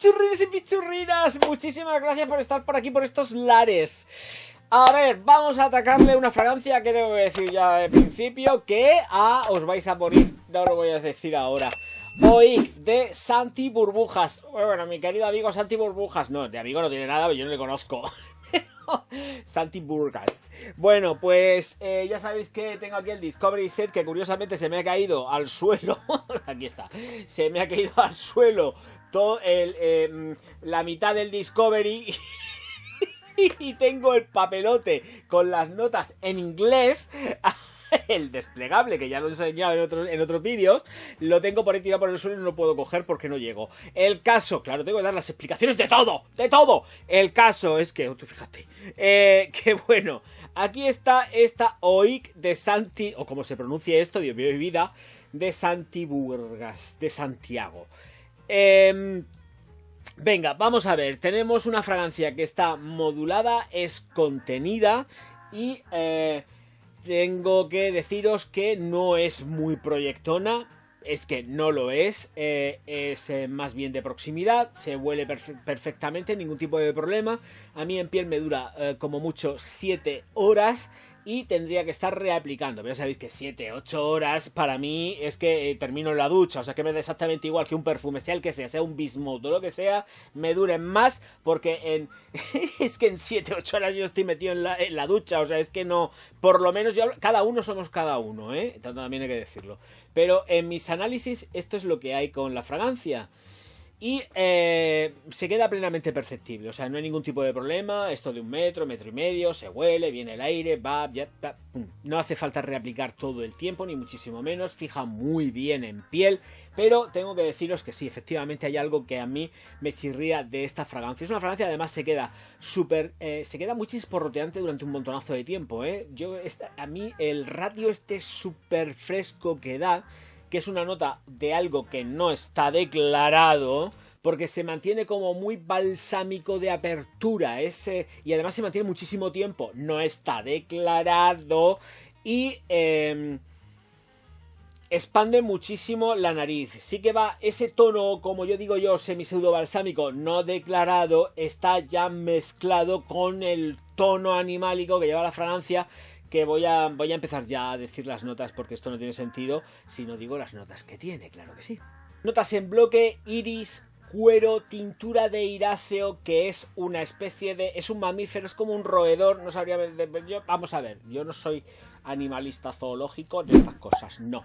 pichurrines y pichurrinas, muchísimas gracias por estar por aquí, por estos lares. A ver, vamos a atacarle una fragancia que tengo que decir ya de principio, que os vais a morir, no lo voy a decir ahora. Oik de Santi Burbujas. Bueno, mi querido amigo Santi Burbujas, no, de amigo no tiene nada, yo no le conozco. Santi Burgas. Bueno, pues ya sabéis que tengo aquí el Discovery Set, que curiosamente se me ha caído al suelo. Aquí está. Se me ha caído al suelo todo la mitad del Discovery. Y tengo el papelote con las notas en inglés. El desplegable, que ya lo he enseñado en otros vídeos, lo tengo por ahí tirado por el suelo y no lo puedo coger porque no llego. El caso, claro, tengo que dar las explicaciones de todo, de todo. El caso es que, tú fíjate, que bueno, aquí está esta Oik de Santi, o como se pronuncia esto, Dios mío, mi vida, de Santi Burgas, de Santiago. Venga, vamos a ver, tenemos una fragancia que está modulada, es contenida y tengo que deciros que no es muy proyectona, es que no lo es más bien de proximidad, se huele perfectamente, ningún tipo de problema. A mí en piel me dura como mucho 7 horas y tendría que estar reaplicando, pero ya sabéis que 7-8 horas para mí es que termino en la ducha, o sea que me da exactamente igual que un perfume, sea el que sea un Bismuth o lo que sea, me duren más, porque es que en 7-8 horas yo estoy metido en la ducha, o sea, es que no, por lo menos yo, cada uno somos cada uno, también hay que decirlo, pero en mis análisis esto es lo que hay con la fragancia. Y se queda plenamente perceptible, o sea, no hay ningún tipo de problema, esto de 1 metro, 1,5 metros, se huele, viene el aire, va, ya, pum. No hace falta reaplicar todo el tiempo, ni muchísimo menos, fija muy bien en piel, pero tengo que deciros que sí, efectivamente hay algo que a mí me chirría de esta fragancia. Es una fragancia, además se queda se queda muy chisporroteante durante un montonazo de tiempo, a mí el ratio súper fresco que da, que es una nota de algo que no está declarado, porque se mantiene como muy balsámico de apertura, y además se mantiene muchísimo tiempo, no está declarado, y expande muchísimo la nariz. Sí que va ese tono, como yo digo yo, semi-pseudo balsámico no declarado, está ya mezclado con el tono animálico que lleva la fragancia, que voy a empezar ya a decir las notas, porque esto no tiene sentido si no digo las notas que tiene, claro que sí. Notas en bloque: iris, cuero, tintura de iráceo, que es una especie de... es un mamífero, es como un roedor, no sabría... vamos a ver, yo no soy animalista zoológico de estas cosas, no.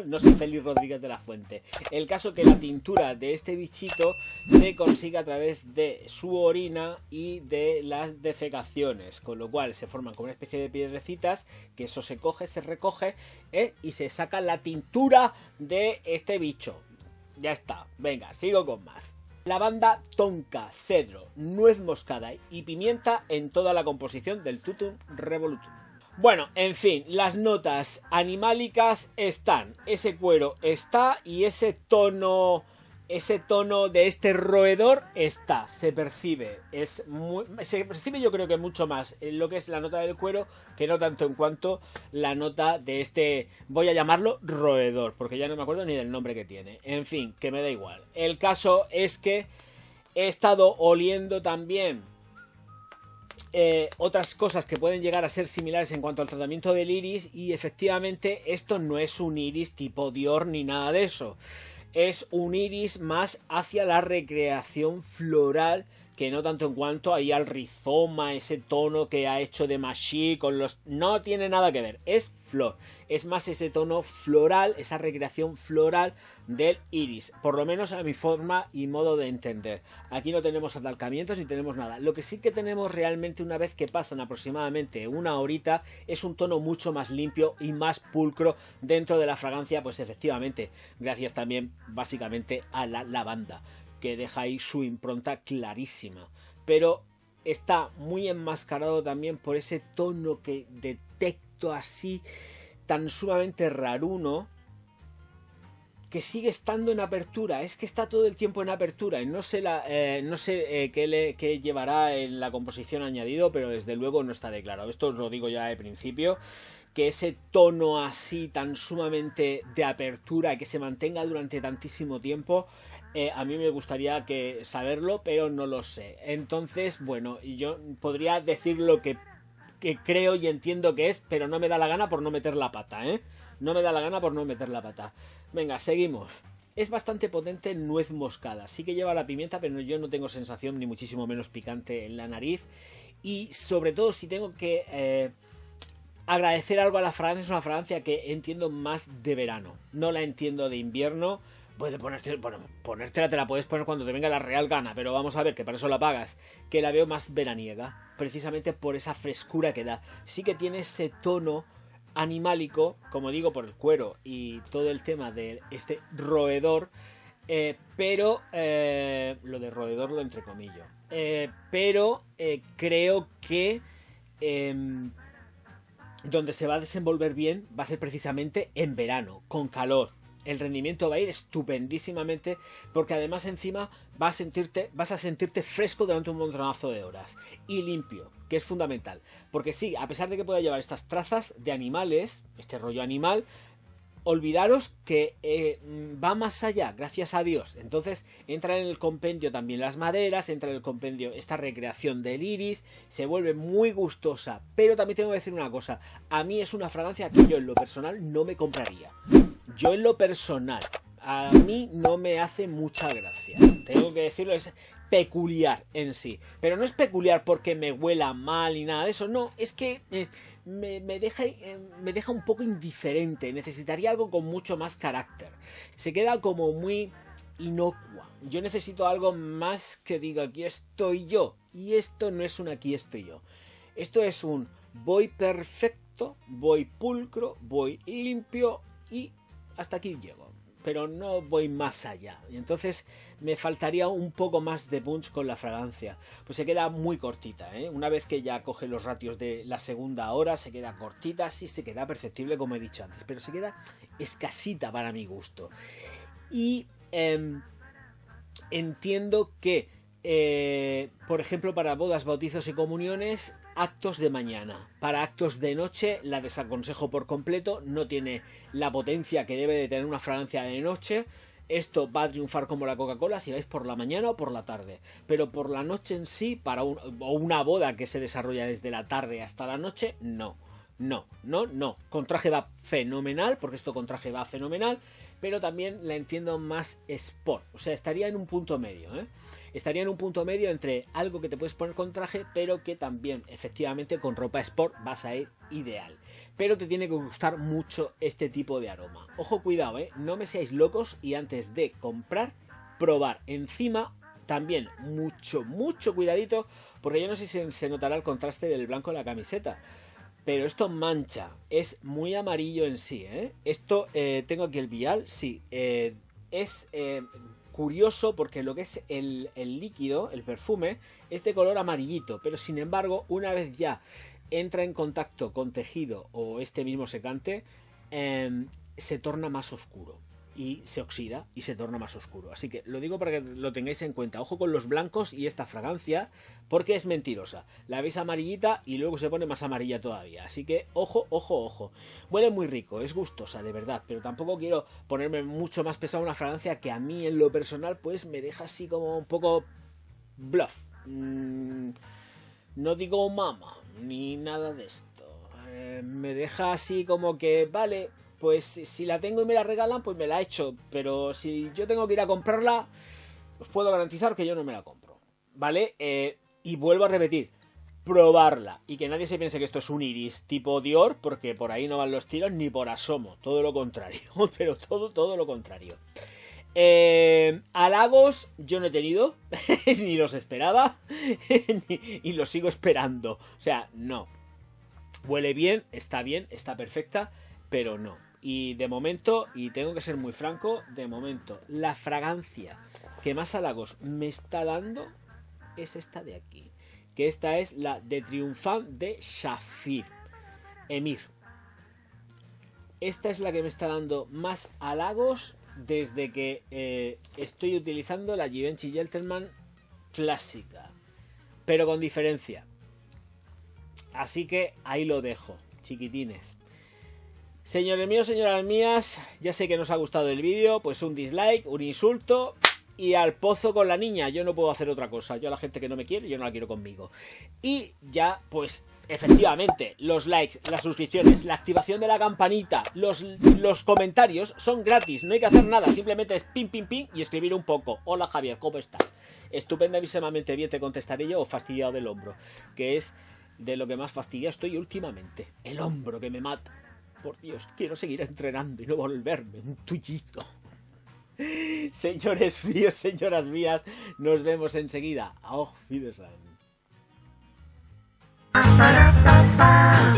No soy Félix Rodríguez de la Fuente. El caso que la tintura de este bichito se consigue a través de su orina y de las defecaciones, con lo cual se forman como una especie de piedrecitas, que eso se coge, se recoge y se saca la tintura de este bicho. Ya está, venga, sigo con más. Lavanda, tonka, cedro, nuez moscada y pimienta en toda la composición del Tutum Revolutum. Bueno, en fin, las notas animálicas están, ese cuero está y ese tono de este roedor está, se percibe, se percibe yo creo que mucho más en lo que es la nota del cuero que no tanto en cuanto la nota de este, voy a llamarlo roedor, porque ya no me acuerdo ni del nombre que tiene, en fin, que me da igual. El caso es que he estado oliendo también otras cosas que pueden llegar a ser similares en cuanto al tratamiento del iris, y efectivamente esto no es un iris tipo Dior ni nada de eso. Es un iris más hacia la recreación floral, que no tanto en cuanto ahí al rizoma, ese tono que ha hecho de Machi con los... no tiene nada que ver, es flor, es más ese tono floral, esa recreación floral del iris, por lo menos a mi forma y modo de entender. Aquí no tenemos atalcamientos ni tenemos nada. Lo que sí que tenemos realmente, una vez que pasan aproximadamente 1 horita, es un tono mucho más limpio y más pulcro dentro de la fragancia, pues efectivamente, gracias también básicamente a la lavanda, que deja ahí su impronta clarísima, pero está muy enmascarado también por ese tono que detecto así tan sumamente raruno, que sigue estando en apertura. Es que está todo el tiempo en apertura y no sé qué llevará en la composición añadido, pero desde luego no está declarado. Esto os lo digo ya de principio, que ese tono así tan sumamente de apertura, que se mantenga durante tantísimo tiempo, A mí me gustaría saberlo, pero no lo sé. Entonces, bueno, yo podría decir lo que creo y entiendo que es, pero no me da la gana por no meter la pata, ¿eh? No me da la gana por no meter la pata. Venga, seguimos. Es bastante potente nuez moscada. Sí que lleva la pimienta, pero yo no tengo sensación ni muchísimo menos picante en la nariz. Y sobre todo si tengo que agradecer algo a la fragancia, es una fragancia que entiendo más de verano. No la entiendo de invierno. Ponértela te la puedes poner cuando te venga la real gana, pero vamos a ver, que para eso la pagas. Que la veo más veraniega, precisamente por esa frescura que da. Sí que tiene ese tono animálico, como digo, por el cuero y todo el tema de este roedor, pero lo de roedor lo entrecomillo. Pero creo que donde se va a desenvolver bien va a ser precisamente en verano, con calor. El rendimiento va a ir estupendísimamente, porque además encima vas a sentirte fresco durante un montonazo de horas y limpio, que es fundamental, porque sí, a pesar de que pueda llevar estas trazas de animales, este rollo animal, olvidaros que va más allá, gracias a Dios. Entonces entra en el compendio también las maderas, entra en el compendio esta recreación del iris, se vuelve muy gustosa, pero también tengo que decir una cosa, a mí es una fragancia que yo en lo personal no me compraría. Yo en lo personal, a mí no me hace mucha gracia. Tengo que decirlo, es peculiar en sí. Pero no es peculiar porque me huela mal ni nada de eso, no. Es que me deja un poco indiferente. Necesitaría algo con mucho más carácter. Se queda como muy inocua. Yo necesito algo más que diga aquí estoy yo. Y esto no es un aquí estoy yo. Esto es un voy perfecto, voy pulcro, voy limpio y hasta aquí llego, pero no voy más allá. Y entonces me faltaría un poco más de punch con la fragancia. Pues se queda muy cortita, ¿eh? Una vez que ya coge los ratios de la segunda hora, se queda cortita, sí se queda perceptible como he dicho antes, pero se queda escasita para mi gusto. Y entiendo que, por ejemplo, para bodas, bautizos y comuniones, actos de mañana. Para actos de noche la desaconsejo por completo, no tiene la potencia que debe de tener una fragancia de noche. Esto va a triunfar como la Coca-Cola si vais por la mañana o por la tarde, pero por la noche en sí, para una boda que se desarrolla desde la tarde hasta la noche, no. Con traje va fenomenal, porque esto con traje va fenomenal, pero también la entiendo más sport, o sea, estaría en un punto medio, estaría en un punto medio entre algo que te puedes poner con traje, pero que también efectivamente con ropa sport vas a ir ideal, pero te tiene que gustar mucho este tipo de aroma. Ojo, cuidado, no me seáis locos y antes de comprar, probar. Encima también mucho cuidadito, porque yo no sé si se notará el contraste del blanco de la camiseta, pero esto mancha, es muy amarillo en sí, Esto, tengo aquí el vial, sí, es curioso porque lo que es el líquido, el perfume, es de color amarillito, pero sin embargo, una vez ya entra en contacto con tejido o este mismo secante, se torna más oscuro. Y se oxida y se torna más oscuro. Así que lo digo para que lo tengáis en cuenta. Ojo con los blancos y esta fragancia, porque es mentirosa. La veis amarillita y luego se pone más amarilla todavía. Así que ojo. Huele muy rico, es gustosa, de verdad. Pero tampoco quiero ponerme mucho más pesado una fragancia que a mí en lo personal pues me deja así como un poco bluff. No digo mama ni nada de esto. Me deja así como que vale, pues si la tengo y me la regalan, pues me la echo. Pero si yo tengo que ir a comprarla, os puedo garantizar que yo no me la compro, ¿vale? Y vuelvo a repetir, probarla. Y que nadie se piense que esto es un iris tipo Dior, porque por ahí no van los tiros ni por asomo. Todo lo contrario, pero todo lo contrario. Halagos yo no he tenido, ni los esperaba, y los sigo esperando. O sea, no. Huele bien, está perfecta, pero no. Y de momento, y tengo que ser muy franco, de momento, la fragancia que más halagos me está dando es esta de aquí. Que esta es la de Triomphant de Saphir Emir. Esta es la que me está dando más halagos desde que estoy utilizando la Givenchy Gentleman clásica. Pero con diferencia. Así que ahí lo dejo, chiquitines. Señores míos, señoras mías, ya sé que nos ha gustado el vídeo, pues un dislike, un insulto y al pozo con la niña. Yo no puedo hacer otra cosa. Yo a la gente que no me quiere, yo no la quiero conmigo. Y ya, pues, efectivamente, los likes, las suscripciones, la activación de la campanita, los comentarios son gratis. No hay que hacer nada. Simplemente es pim, pim, pim y escribir un poco. Hola, Javier, ¿cómo estás? Estupendamente bien te contestaré yo, o fastidiado del hombro. Que es de lo que más fastidia estoy últimamente. El hombro que me mata. Por Dios, quiero seguir entrenando y no volverme un tullito. Señores míos, señoras mías, nos vemos enseguida. Auf Wiedersehen. Ba ba da ba ba.